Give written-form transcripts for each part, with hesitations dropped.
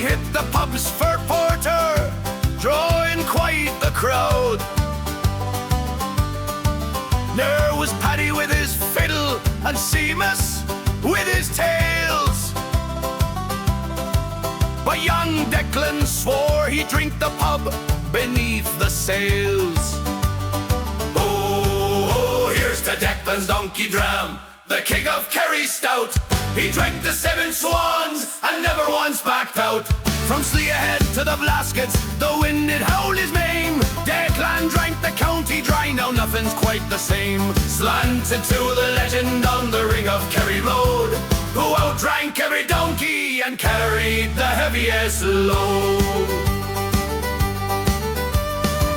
hit the pubs for porter, drawing quite the crowd. There was Paddy with his fiddle and Seamus with his tales, but young Declan swore he'd drink the pub beneath the sails. Oh, here's to Declan's donkey dram, the king of Kerry stout. He drank the 7 swans and never once backed out. From Sleahead to the Blaskets, the wind did howl his mane. Declan drank the county dry, now nothing's quite the same. Slanted to the legend on the ring of Kerry Road, who outdrank every donkey and carried the heaviest load.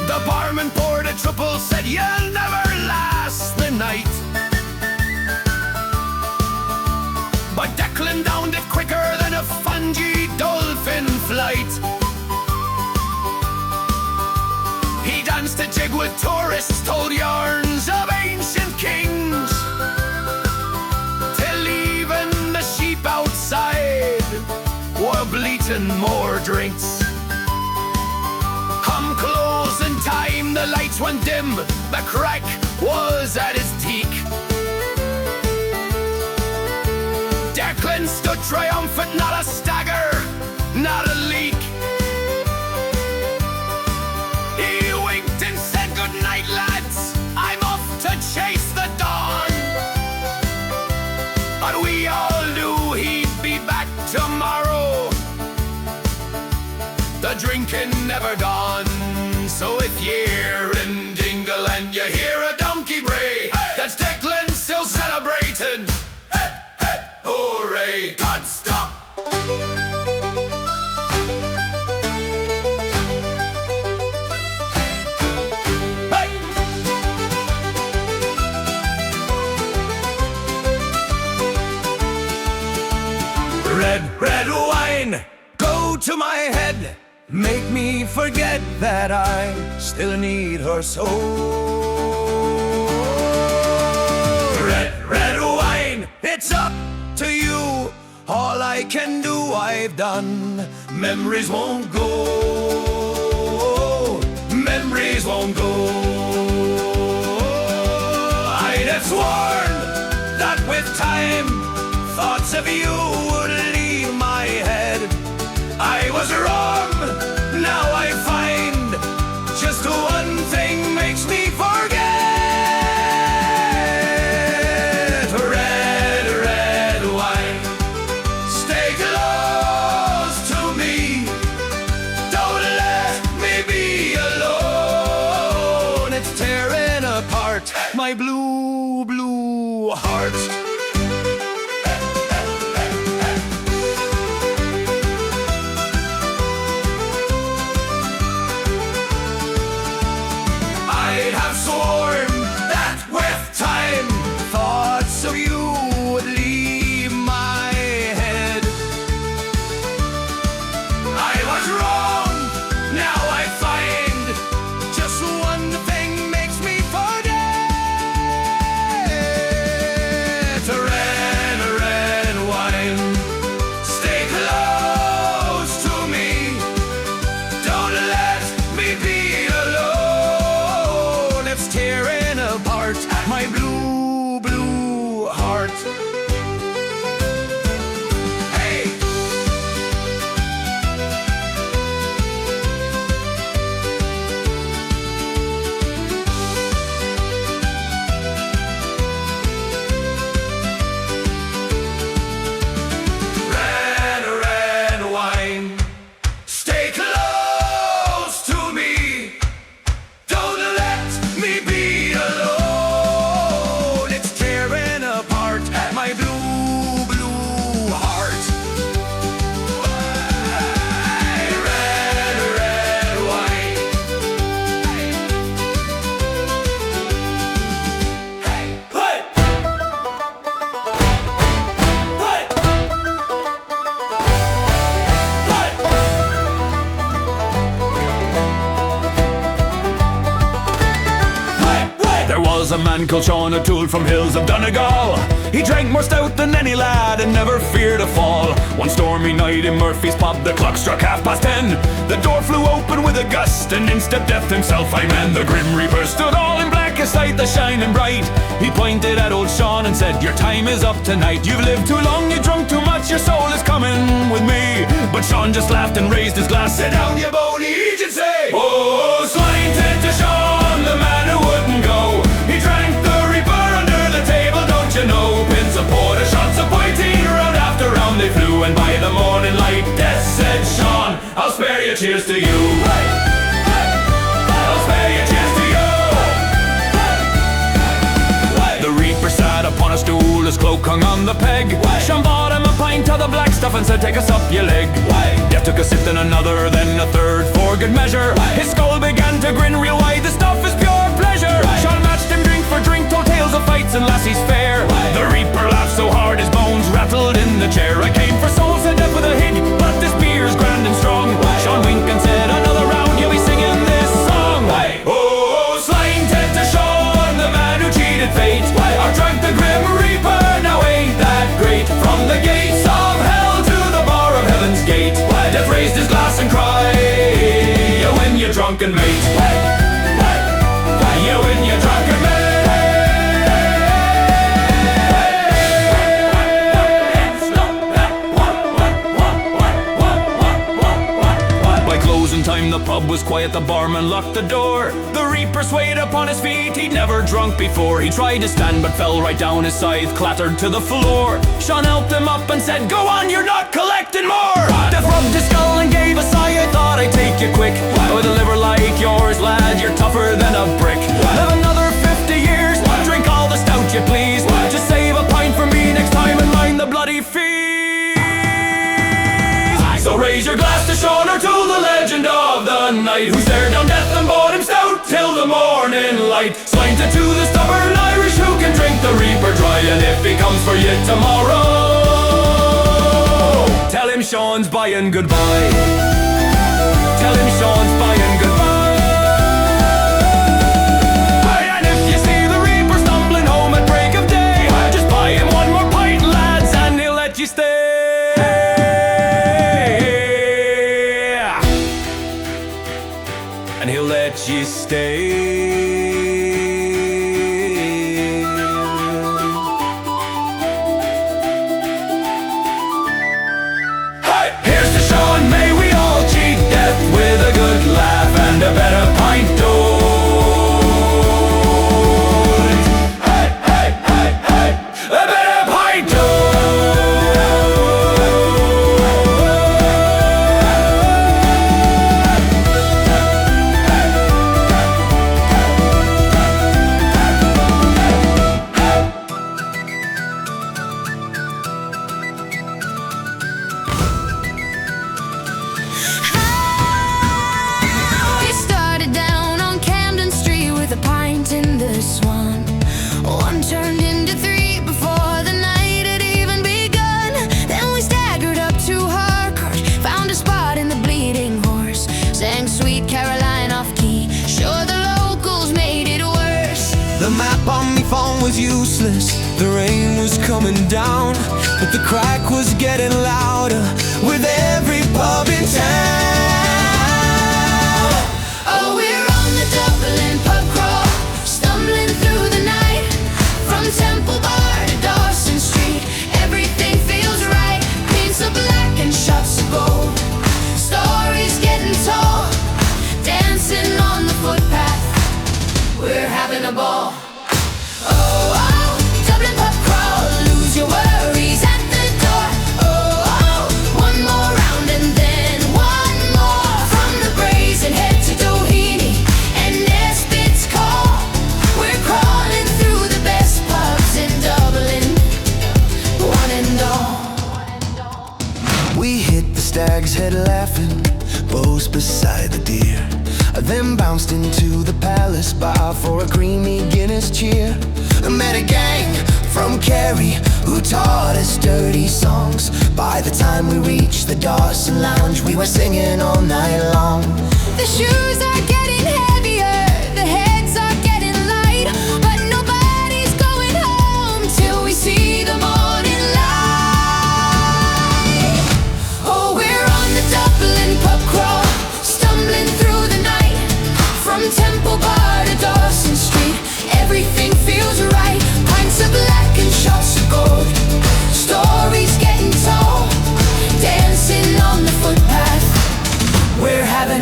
The barman poured a triple, said you'll never last the night, but Declan downed it quicker than a fungy dolphin flight. He danced a jig with tourists, told yarns of ancient kings, till even the sheep outside were bleating more drinks. Come close in time, the lights went dim, the crack was at its peak. Declan stood triumphant, not a stagger, not a leak. He winked and said, "Good night, lads, I'm off to chase the dawn." But we all knew he'd be back tomorrow, the drinking never gone. So if you're in Dingle and you hear a donkey bray, hey, that's Declan still celebrating. Hey, hey, hooray, can't stop. Hey! Red, red wine, go to my head, make me forget that I still need her so. Red, red wine, it's up to you. All I can do, I've done. Memories won't go. Memories won't go. I'd have sworn that with time, thoughts of you would leave my head. I was wrong, now I find just one thing makes me forget. Red, red wine, stay close to me, don't let me be alone. It's tearing apart my blue, blue heart. a man called Sean O'Toole from hills of Donegal. He drank more stout than any lad and never feared a fall. One stormy night in Murphy's pub, the clock struck 10:30. The door flew open with a gust, and in stepped Death himself. Amen. The Grim Reaper stood all in black aside the shining bright. He pointed at old Sean and said, "Your time is up tonight. You've lived too long, you drunk too much, your soul is coming with me." But Sean just laughed and raised his glass. "Sit down, you bony agency." Oh, slimed it to Sean, the man who wouldn't go. He drank the Reaper under the table, don't you know? Pins of porter, shots of pointing, round after round they flew. And by the morning light, Death said, "Sean, I'll spare you, cheers to you. I'll spare you, cheers to you." The Reaper sat upon a stool, his cloak hung on the peg. Sean bought him a pint of the black stuff and said, "Take us up your leg." Death took a sip, then another, then a third, for good measure. His skull began to grin real wide, the stuff is pure pleasure. Sean matched him drink for drink, told tales of fights and lassies fair. The Reaper laughed so hard his bones rattled in the chair. "I came for souls," said Death with a hig, "but this beer's grand and strong." Sean winked and said, "Another round, you'll be singing this song." Oh, slimed it to Sean, the man who cheated fate. Outdrank the Grim Reaper, now ain't that great. From the gates of hell to the bar of heaven's gate, Death raised his glass and cried, "You win, you drunken mate. You win, you drunken mate." By closing time the pub was quiet, the barman locked the door. The Reaper swayed upon his feet, he'd never drunk before. He tried to stand but fell right down, his scythe clattered to the floor. Sean helped him up and said, "Go on, you're not collecting more." Death rubbed his skull and gave a sigh, "I thought I'd take you quick. With a liver like yours, lad, you're tougher than a brick. Live another 50 years, drink all the stout you please. Just save a pint for me next time and mind the bloody fees." So raise your glass to Sean O'Toole, the legend of the night, who stared down Death and bought him stout till the morning light. Slimed it to the stubborn Irish who can drink the Reaper dry. And if he comes for you tomorrow, tell him Sean's buying goodbye. Tell him Sean's buying goodbye. And if you see the Reaper stumbling home at break of day, just buy him one more pint, lads, and he'll let you stay. And he'll let you stay. Hey, here's to Sean, may we all cheat Death with a good laugh and a better pint don't. Hey, hey, hey, hey, a better pint don't. One turned into three before the night had even begun. Then we staggered up to Harcourt, found a spot in the Bleeding Horse, sang Sweet Caroline off key. Sure, the locals made it worse. The map on me phone was useless, the rain was coming down, but the crack was getting louder with every pub in town. Oh, we're on the Dublin pub crawl, stumbling through the night. From Temple Bar to Dawson Street, everything feels right. Paints of black and shots of gold, stories getting told, dancing on the footpath, we're having a ball. Oh, oh, Dublin pub crawl, lose your worries at the door. Oh, oh, one more round and then one more. From the Brazen Head to Doheny and Nesbitt's Call, we're crawling through the best pubs in Dublin, one and all. We hit the Stag's Head laughing, bows beside the deer, then bounced into the Palace bar for a creamy Guinness cheer. Met a gang from Kerry who taught us dirty songs. By the time we reached the Dawson Lounge, we were singing all night long. The shoes are getting heavier, the heads are getting light, but nobody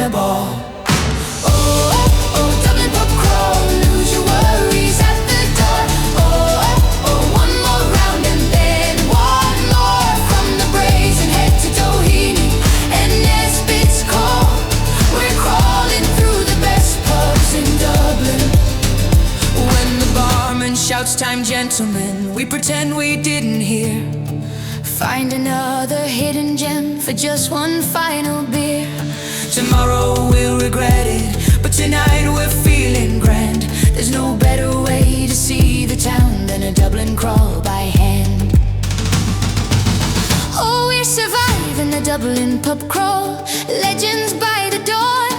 a ball. Oh, oh, oh, Dublin pub crawl, lose your worries at the door. Oh, oh, oh, one more round and then one more. From the Brazen Head to Doheny and Nesbitt's Call, we're crawling through the best pubs in Dublin. When the barman shouts, "Time, gentlemen," we pretend we didn't hear. Find another hidden gem for just one final beer. Tomorrow we'll regret it, but tonight we're feeling grand. There's no better way to see the town than a Dublin crawl by hand. Oh, we're surviving the Dublin pub crawl, legends by the dawn.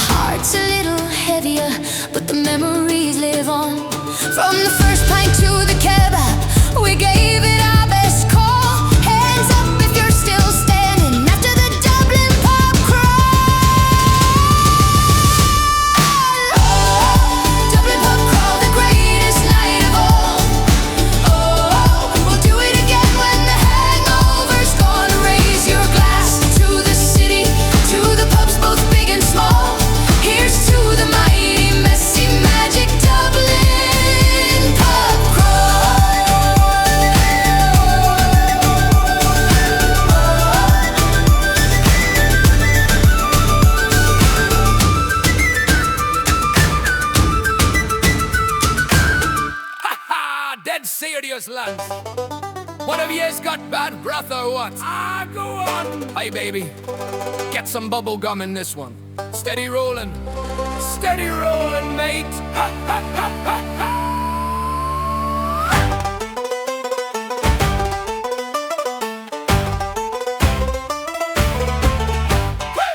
Hearts a little heavier, but the memories live on. From the first pint to the kebab, we gave it our best call. Hands up if you're still standing after the Dublin pub crawl. Oh, Dublin pub crawl, the greatest night of all. Oh, we'll do it again when the hangover's gone. Raise your glass to the city, to the pubs both big and small. Here's to the mighty, messy, magic Dublin pub crawl. Ha! Dead serious, lads. One of ye's got bad breath or what? Ah, go on. Hey, baby, get some bubble gum in this one. Steady rolling, mate. Ha, ha, ha, ha, ha.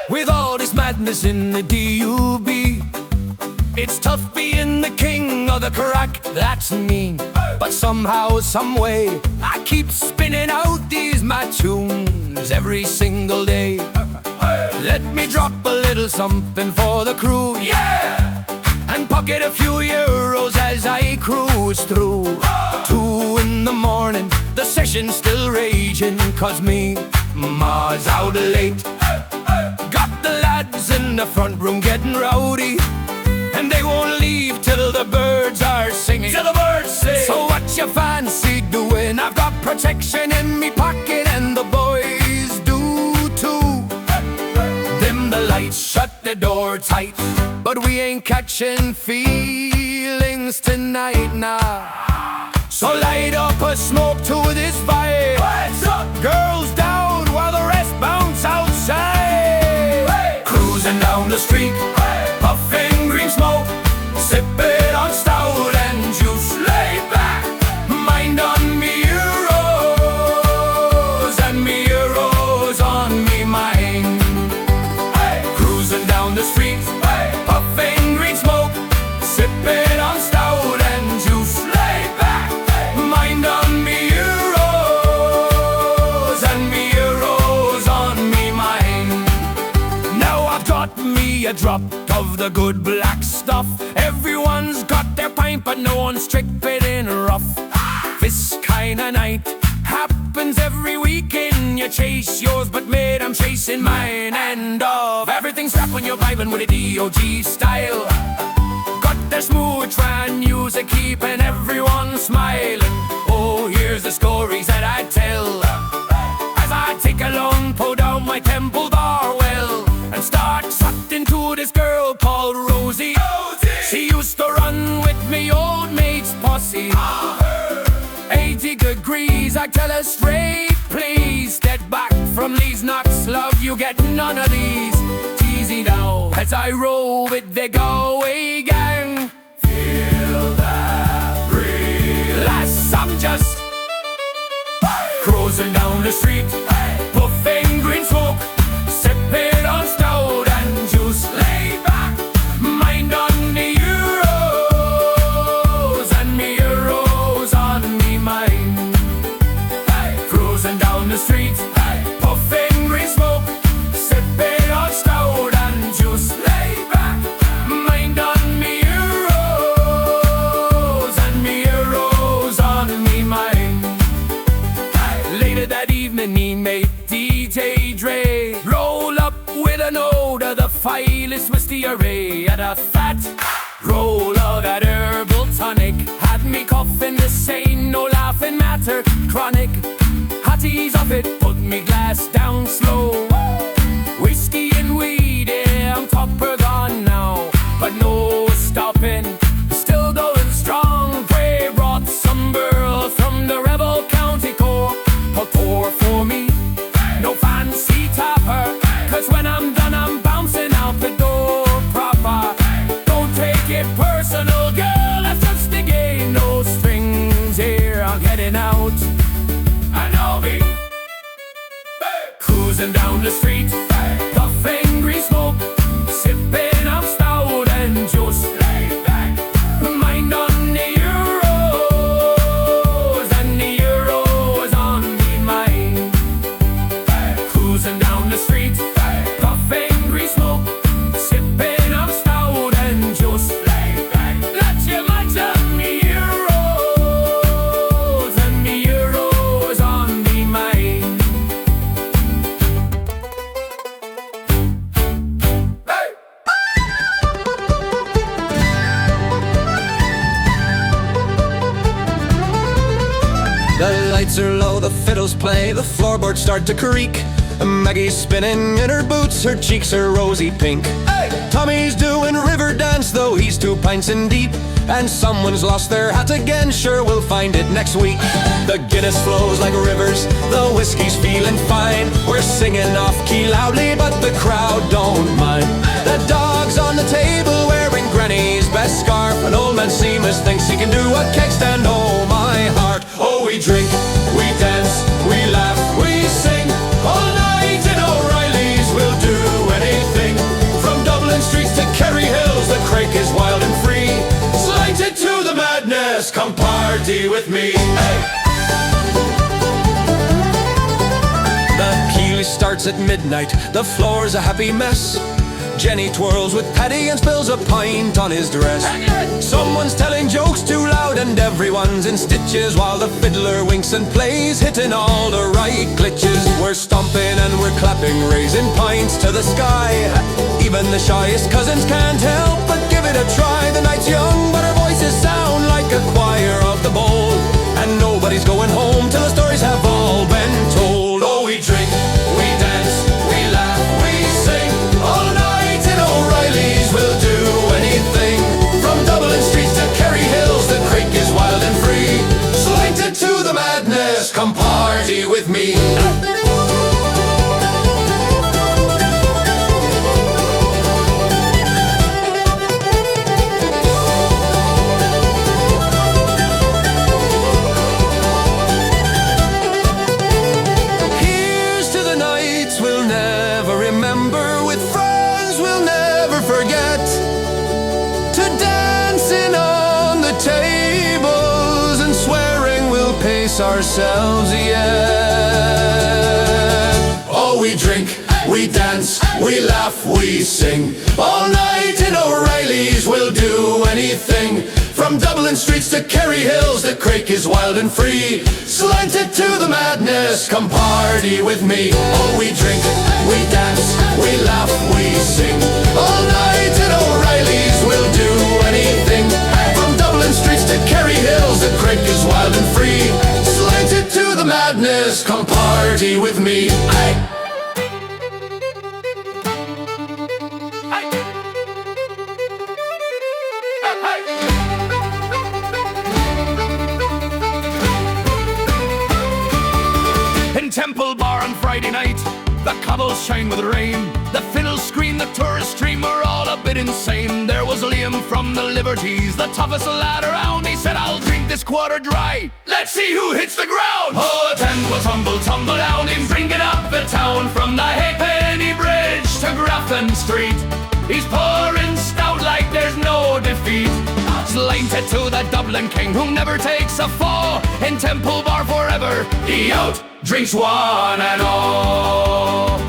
With all this madness in the DUB, it's tough being the king of the crack, that's me. But somehow, someway, I keep spinning out these my tunes every single day. Let me drop a little something for the crew, yeah! And pocket a few euros as I cruise through. 2 in the morning, the session's still raging, 'cause me, ma's out late. Got the lads in the front room getting rowdy, and they won't leave till the birds are singing. Till the birds sing. So what you fancy doing? I've got protection in me pocket, and the boys do too. Dim the lights, shut the door tight, but we ain't catching feelings tonight, nah. So light up a smoke to this vibe. What's up? Girls down while the rest bounce outside. Hey. Cruising down the street, puffing green smoke, sipping on stout and juice, laid back, mind on me euros, and me euros on me mind. Hey. Cruising down the street, puffing green smoke, sipping on stout and juice, laid back, mind on me euros, and me euros on me mind. Now I've got me a drop of the good black stuff. Everyone's got their pint, but no one's tripping rough. This kind of night happens every weekend. You chase yours, but mate, I'm chasing mine. And everything's rap when you're vibing with a DOG style. Got the smooth trance music keeping everyone smiling. Oh, here's the stories that I tell as I take a long pull down my temple bar well and start trotting to this girl called Rosie. She used to run with me old mate's posse. 80 degrees, I tell her straight, please step back from these knocks, love, you get none of these. Teasy now as I roll with the Galway gang. Feel that breeze. Lass, I'm just cruising down the street, puffing green smoke, sipping on stout and juice, laid back, mind on the euros, and me euros on me mind. Cruising down the street, puffing green smoke, sipping on stout and juice, laid back, mind on me euros, and me euros on me mind. Later that evening, he made an ode of the filest misty array, and a fat roll of that herbal tonic had me coughing. This ain't no laughing matter, chronic. Hotties of it, put me glass down slow. Whiskey and weed, yeah, I'm topper gone now, but no stopping, still going strong. Gray brought some burl from the rebel county core, but pour for me, no fancy topper, cause when I'm done I'm bouncing out the door proper. Don't take it personal, girl, that's just a game. No strings here, I'm heading out, and I'll be cruising down the street, puffing green smoke, sipping on stout and just laid back. Mind on the euros, and the euros on me mind. Cruising down the street, puffing green smoke, sipping on stout and just laid back. Not too much of me euros, and the euros on me mind. The lights are low, the fiddles play, the floorboards start to creak. Maggie's spinning in her boots, her cheeks are rosy pink. Tommy's doing river dance, though he's 2 pints in deep. And someone's lost their hat again, sure we'll find it next week. The Guinness flows like rivers, the whiskey's feeling fine. We're singing off key loudly, but the crowd don't mind. The dog's on the table wearing Granny's best scarf. An old man Seamus thinks he can do a keg stand, oh my heart. Oh, we drink, we dance, we laugh, we sing. All night in O'Reilly's we'll do anything. From Dublin streets to Kerry Hills, the craic is wild and free. Slighted to the madness, come party with me. Hey. The Keeley starts at midnight, the floor's a happy mess. Jenny twirls with Paddy and spills a pint on his dress. Someone's telling jokes too loud and everyone's in stitches, while the fiddler winks and plays, hitting all the right glitches. We're stomping and we're clapping, raising pints to the sky. Even the shyest cousins can't help but give it a try. The night's young, but our voices sound like a choir of the bold, and nobody's going home till the stories have all been told. Oh, we drink, we dance, we laugh, we sing. All night in O'Reilly's we'll do anything. From Dublin streets to Kerry Hills, the craic is wild and free. Slighted to the madness, come party with me. Here's to the nights we'll never remember, with friends we'll never forget, to dancing on the tables and swearing we'll pace ourselves yet. Oh, we drink, we dance, we laugh, we sing. All night in O'Reilly's we'll do anything. From Dublin streets to Kerry Hills, the craic is wild and free. Slanted to the madness, come party with me. Oh, we drink, we dance, we laugh, we sing. All night in O'Reilly's we'll do anything. From Dublin streets to Kerry Hills, the craic is wild and free. Slanted to the madness, come party with me. Aye. In Temple Bar on Friday night, the cobbles shine with rain, the fiddles scream, the tourists stream, we're all a bit insane. There was Liam from the Liberties, the toughest lad around. He said, I'll drink this quarter dry, let's see who hits the ground. Oh, then we'll tumble down, him bringing up the town. From the Halfpenny Bridge to Grafton Street, he's pouring stout like there's no defeat. Slanted to the Dublin king who never takes a fall. In Temple Bar forever, he out drinks one and all.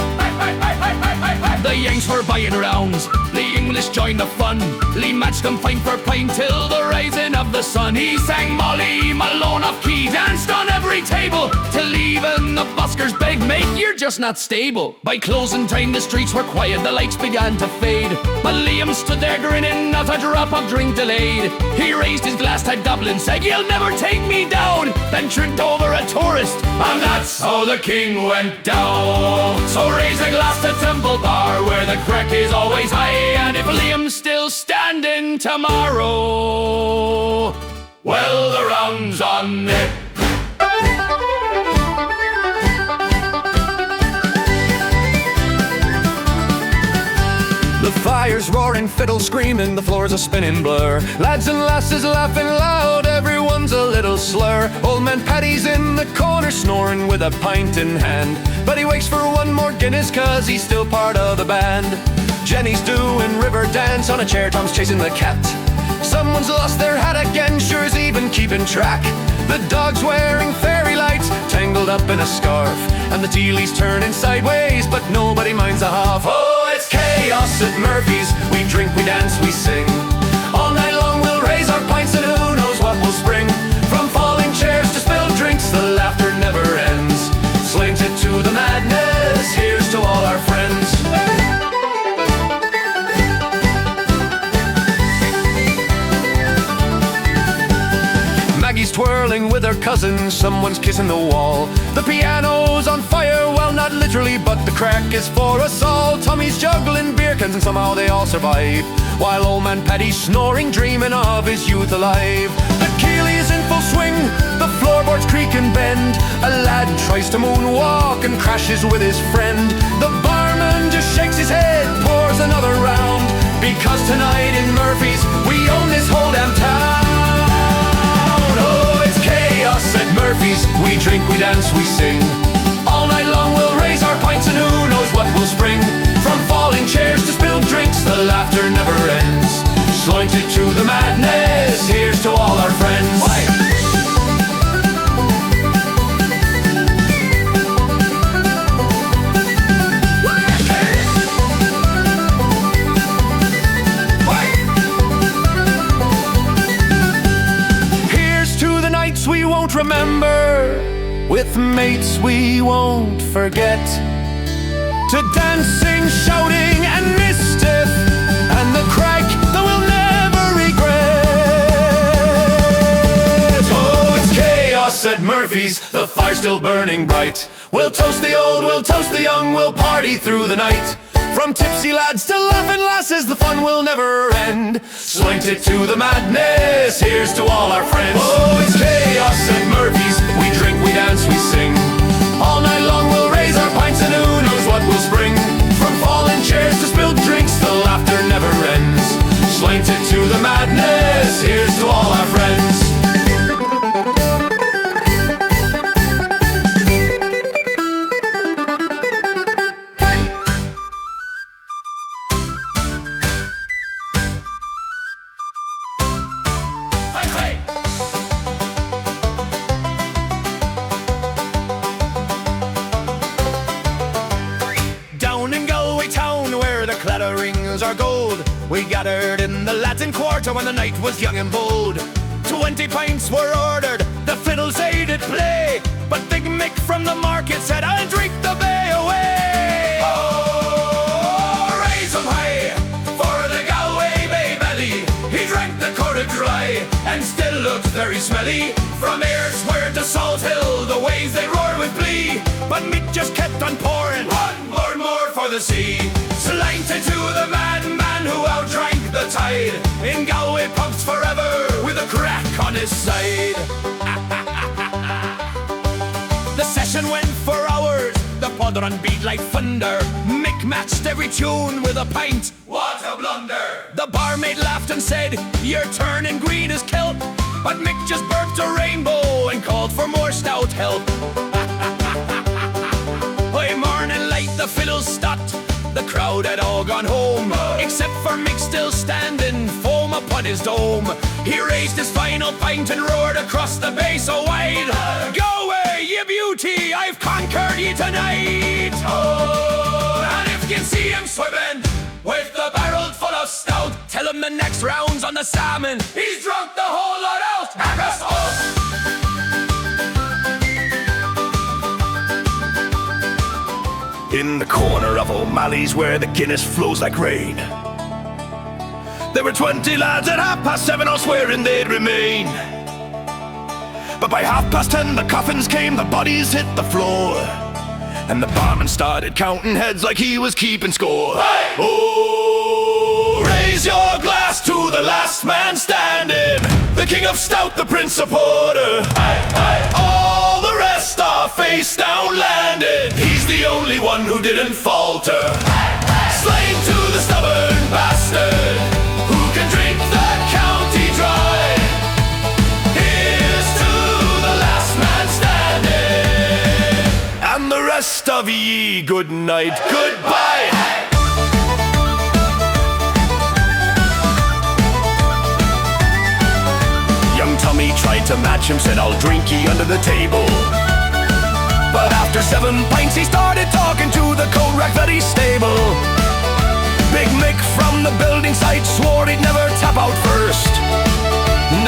The Yanks were buying rounds, the English English joined the fun. Lee matched them pint for pint till the rising of the sun. He sang Molly Malone off key, danced on every table, till even the buskers begged, mate, you're just not stable. By closing time the streets were quiet, the lights began to fade, but Liam stood there grinning, not a drop of drink delayed. He raised his glass to Dublin, said, you'll never take me down, then tripped over a tourist, and that's how the king went down. So raise a glass to Temple Bar, where the crack is always high, and if Liam's still standing tomorrow, well, the round's on it. The fire's roaring, fiddle screaming, the floor's a spinning blur. Lads and lasses laughing loud, everyone's a little slur. Old man Paddy's in the corner snoring with a pint in hand, but he wakes for one more Guinness cause he's still part of the band. Jenny's doing river dance on a chair, Tom's chasing the cat. Someone's lost their hat again, sure's even keeping track. The dog's wearing fairy lights, tangled up in a scarf, and the tea leaves turning sideways, but nobody minds a half. Oh, it's chaos at Murphy's, we drink, we dance, we sing. All night long we'll raise our pints and who knows what will spring. From falling chairs to spilled drinks, the laughter never ends. Slanted to the madness, here's to all our friends. Maggie's twirling with her cousin, someone's kissing the wall. The piano's on fire, well not literally, but the crack is for us all. Tommy's juggling beer cans and somehow they all survive, while old man Paddy's snoring, dreaming of his youth alive. The Keeley's in full swing, the floorboards creak and bend. A lad tries to moonwalk and crashes with his friend. The barman just shakes his head, pours another round, because tonight in Murphy's we own this whole damn town. At Murphy's, we drink, we dance, we sing. All night long we'll raise our pints and who knows what will spring. From falling chairs to spilled drinks, the laughter never ends. Slanted to the madness, here's to all our friends. We won't remember, with mates we won't forget, to dancing, shouting and mischief, and the crack that we'll never regret. Oh, it's chaos at Murphy's, the fire's still burning bright. We'll toast the old, we'll toast the young, we'll party through the night. From tipsy lads to laughing lasses, the fun will never end. Slanted to the madness, here's to all our friends. Oh, it's chaos at Murphy's, we drink, we dance, we sing. All night long we'll raise our pints and who knows what will spring. From falling chairs to spilled drinks, the laughter never ends. Slanted to the madness, here's to all our friends. Rings are gold. We gathered in the Latin Quarter when the night was young and bold. 20 pints were ordered, the fiddles aided play, but Big Mick from the market said, I'll drink the bay away. Oh, raise 'em high for the Galway Bay belly. He drank the quarter dry and still looked very smelly. From Ayresford to Salt Hill, the waves they roared with glee, but Mick just kept on pouring, one more for the sea. Slanted to the madman who outdrank the tide, in Galway pubs forever with a crack on his side. The session went for hours, the podron beat like thunder. Mick matched every tune with a pint, what a blunder. The barmaid laughed and said, you're turning green as kelp, but Mick just burped a rainbow and called for more stout help. By morning light the fiddles stopped, the crowd had all gone home, except for Mick still standing, foam upon his dome. He raised his final pint and roared across the bay so wide, go away, ye beauty, I've conquered ye tonight. Oh, and if you see him swimming with the barrel full of him the next round's on the salmon. He's drunk the whole lot out. Hack us off. In the corner of O'Malley's where the Guinness flows like rain, there were 20 lads at 7:30, all swearing they'd remain. But by 10:30 the coffins came, the bodies hit the floor, and the barman started counting heads like he was keeping score. Hey! Oh, raise your glass to the last man standing, the king of stout, the prince of porter. Hey, hey. All the rest are face down landed. He's the only one who didn't falter. Slain to the stubborn bastard who can drink the county dry. Here's to the last man standing, and the rest of ye, good night, goodbye. Young Tommy tried to match him, said I'll drink ye under the table. But after 7 pints he started talking to the coat rack that he's stable. Big Mick from the building site swore he'd never tap out first.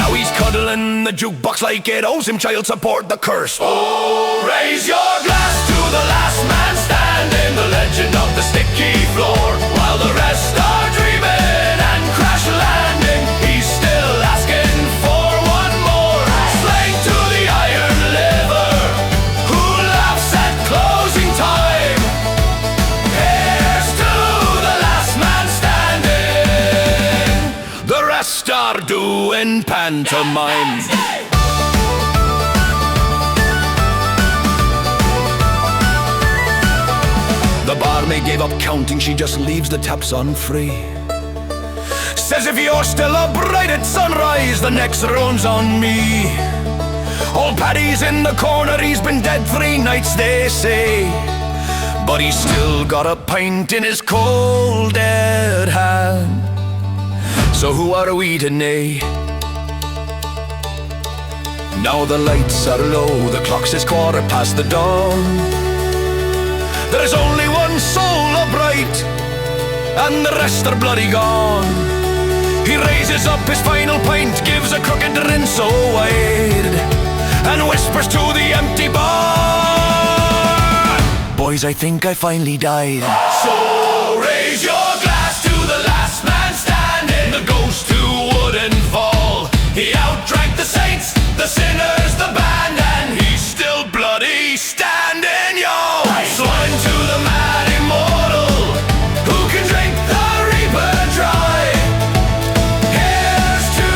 Now he's cuddling the jukebox like it owes him child support, the curse. Oh, raise your glass to the last man standing, the legend of the sticky floor. While the rest are dreaming and crash landing, he's still asking for one more. Slain to the iron liver who laughs at closing time. Here's to the last man standing, the rest are doing pantomime. The barmaid gave up counting, she just leaves the taps on free. Says if you're still up bright at sunrise, the next round's on me. Old Paddy's in the corner, he's been dead 3 nights they say, but he's still got a pint in his cold dead hand. So who are we to nay? Now the lights are low, the clock says 15:15 the dawn. There's only one soul upright, and the rest are bloody gone. He raises up his final pint, gives a crooked grin so wide, and whispers to the empty bar, boys, I think I finally died. So raise your glass to the last man standing, the ghost who wouldn't fall. He outdrank the saints, the sinners, the band, and he's still bloody standing, yo. Swine to the mad immortal who can drink the reaper dry. Here's to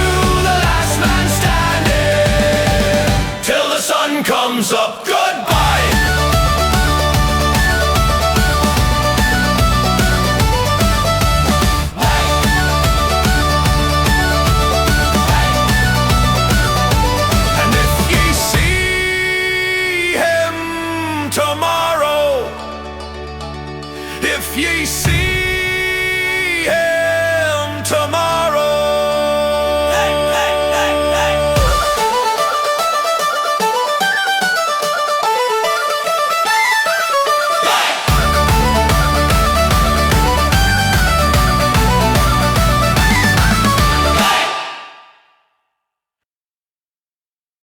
the last man standing, till the sun comes up, goodbye. And if ye see him tomorrow, if ye see him